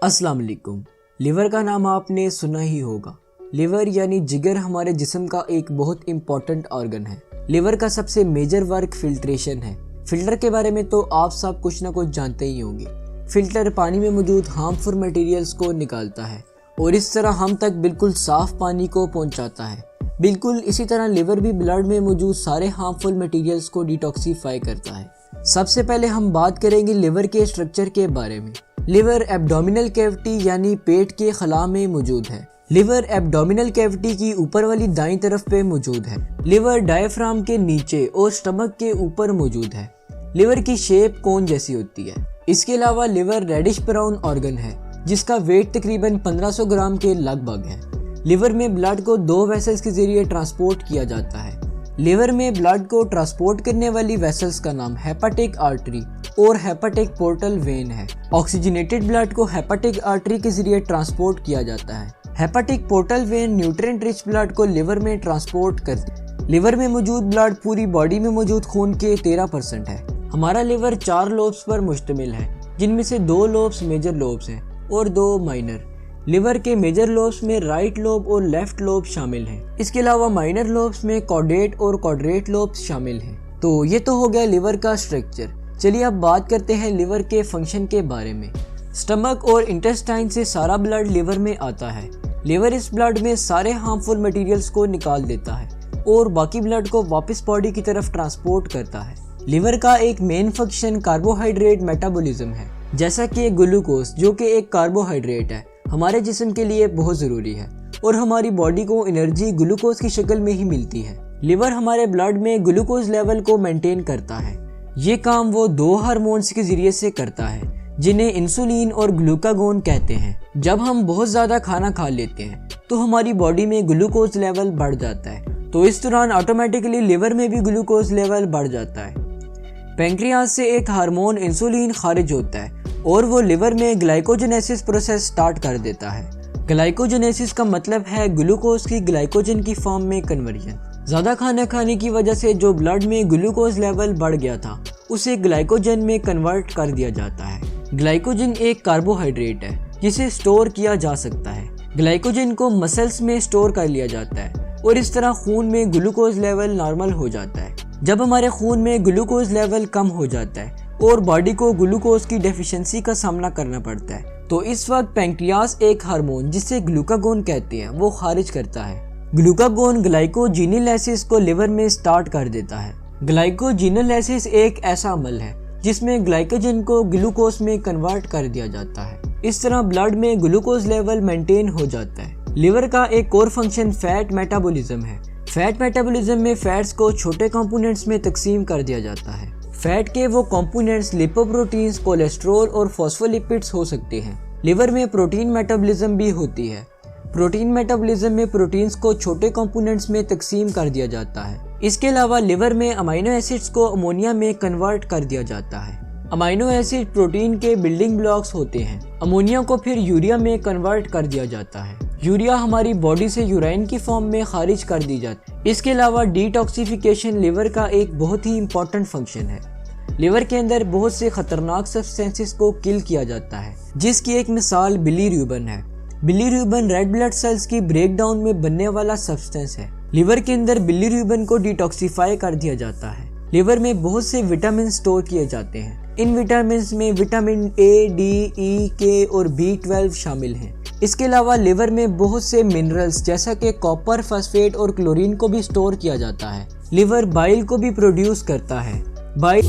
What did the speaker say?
अस्सलाम वालेकुम। लिवर का नाम आपने सुना ही होगा। लिवर यानी जिगर हमारे जिस्म का एक बहुत इम्पॉर्टेंट ऑर्गन है। लिवर का सबसे मेजर वर्क फिल्ट्रेशन है। फिल्टर के बारे में तो आप सब कुछ ना कुछ जानते ही होंगे। फिल्टर पानी में मौजूद हार्मफुल मटेरियल्स को निकालता है और इस तरह हम तक बिल्कुल साफ पानी को पहुंचाता है। बिल्कुल इसी तरह लिवर भी ब्लड में मौजूद सारे हार्मफुल मटेरियल्स को डिटॉक्सिफाई करता है। सबसे पहले हम बात करेंगे लिवर के स्ट्रक्चर के बारे में। लिवर एब्डोमिनल कैविटी यानी पेट के खला में मौजूद है। लिवर एब्डोमिनल कैविटी की ऊपर वाली दाईं तरफ पे मौजूद है। लिवर डायफ्राम के नीचे और स्टमक के ऊपर मौजूद है। लिवर की शेप कोन जैसी होती है। इसके अलावा लिवर रेडिश ब्राउन ऑर्गन है जिसका वेट तकरीबन 1500 ग्राम के लगभग है। लिवर में ब्लड को 2 वेसल्स के जरिए ट्रांसपोर्ट किया जाता है। लिवर में ब्लड को ट्रांसपोर्ट करने वाली वेसल्स का नाम हेपाटिक आर्टरी और हेपाटिक पोर्टल वेन है। ऑक्सीजनेटेड ब्लड को हेपाटिक आर्टरी के जरिए ट्रांसपोर्ट किया जाता है। Hepatic portal vein nutrient rich blood को लिवर में ट्रांसपोर्ट करती है। लिवर में मौजूद ब्लड पूरी बॉडी में मौजूद खून के 13% है। हमारा लिवर 4 लोब्स पर मुश्तमिल है जिनमें से 2 लोब्स मेजर लोब्स हैं और 2 माइनर। लिवर के मेजर लोब्स में राइट लोब और लेफ्ट लोब शामिल हैं। इसके अलावा माइनर लोब्स में कॉर्डेट और क्वाड्रेट लोब्स शामिल हैं। तो ये तो हो गया लिवर का स्ट्रक्चर। चलिए अब बात करते हैं लिवर के फंक्शन के बारे में। स्टमक और इंटेस्टाइन से सारा ब्लड लिवर में आता है। लिवर इस ब्लड में सारे हार्मफुल मटेरियल्स को निकाल देता है और बाकी ब्लड को वापस बॉडी की तरफ ट्रांसपोर्ट करता है। लिवर का एक मेन फंक्शन कार्बोहाइड्रेट मेटाबॉलिज्म है। जैसा कि ग्लूकोज जो कि एक कार्बोहाइड्रेट है हमारे जिस्म के लिए बहुत ज़रूरी है और हमारी बॉडी को एनर्जी ग्लूकोज की शक्ल में ही मिलती है। लिवर हमारे ब्लड में ग्लूकोज लेवल को मेंटेन करता है। ये काम वो 2 हार्मोन्स के जरिए से करता है जिन्हें इंसुलिन और ग्लूकागोन कहते हैं। जब हम बहुत ज़्यादा खाना खा लेते हैं तो हमारी बॉडी में ग्लूकोज लेवल बढ़ जाता है, तो इस दौरान ऑटोमेटिकली लिवर में भी ग्लूकोज लेवल बढ़ जाता है। पैंक्रियास से एक हार्मोन इंसुलिन खारिज होता है और वो लिवर में ग्लाइकोजेनेसिस प्रोसेस स्टार्ट कर देता है। ग्लाइकोजेनेसिस का मतलब है ग्लूकोज की ग्लाइकोजन की फॉर्म में कन्वर्जन। ज़्यादा खाना खाने की वजह से जो ब्लड में ग्लूकोज लेवल बढ़ गया था उसे ग्लाइकोजन में कन्वर्ट कर दिया जाता है। ग्लाइकोजन एक कार्बोहाइड्रेट है जिसे स्टोर किया जा सकता है। ग्लाइकोजन को मसल्स में स्टोर कर लिया जाता है और इस तरह खून में ग्लूकोज लेवल नॉर्मल हो जाता है। जब हमारे खून में ग्लूकोज लेवल कम हो जाता है और बॉडी को ग्लूकोज की डेफिशिएंसी का सामना करना पड़ता है तो इस वक्त पैंक्रियास एक हार्मोन जिसे ग्लूकागोन कहते हैं वो खारिज करता है। ग्लूकागोन ग्लाइकोजिनोलाइसिस को लिवर में स्टार्ट कर देता है। ग्लाइकोजिनोलाइसिस एक ऐसा अमल है जिसमें ग्लाइकोजन को ग्लूकोज में कन्वर्ट कर दिया जाता है। इस तरह ब्लड में ग्लूकोज लेवल मेंटेन हो जाता है। लिवर का एक और फंक्शन फैट मेटाबॉलिज्म है। फैट मेटाबॉलिज्म में फैट्स को छोटे कंपोनेंट्स में तकसीम कर दिया जाता है। फैट के वो कंपोनेंट्स लिपोप्रोटीन्स, कोलेस्ट्रॉल और फॉस्फोलिपिड्स हो सकते हैं। लिवर में प्रोटीन मेटाबॉलिज्म भी होती है। प्रोटीन मेटाबॉलिज्म में प्रोटीन्स को छोटे कंपोनेंट्स में तकसीम कर दिया जाता है। इसके अलावा लिवर में अमीनो एसिड्स को अमोनिया में कन्वर्ट कर दिया जाता है। अमीनो एसिड प्रोटीन के बिल्डिंग ब्लॉक्स होते हैं। अमोनिया को फिर यूरिया में कन्वर्ट कर दिया जाता है। यूरिया हमारी बॉडी से यूराइन की फॉर्म में खारिज कर दी जाती है। इसके अलावा डिटॉक्सिफिकेशन लिवर का एक बहुत ही इम्पोर्टेंट फंक्शन है। लिवर के अंदर बहुत से खतरनाक सब्सटेंसेस को किल किया जाता है जिसकी एक मिसाल बिलीरुबिन है। बिलीरुबिन रेड ब्लड सेल्स की ब्रेकडाउन में बनने वाला सब्सटेंस है। लिवर के अंदर बिलीरुबिन को डिटॉक्सिफाई कर दिया जाता है। लिवर में बहुत से विटामिन स्टोर किए जाते हैं। इन विटामिन में विटामिन ए, डी, ई, के और B12 शामिल हैं। इसके अलावा लिवर में बहुत से मिनरल्स जैसा कि कॉपर, फास्फेट और क्लोरीन को भी स्टोर किया जाता है। लिवर बाइल को भी प्रोड्यूस करता है। बाइल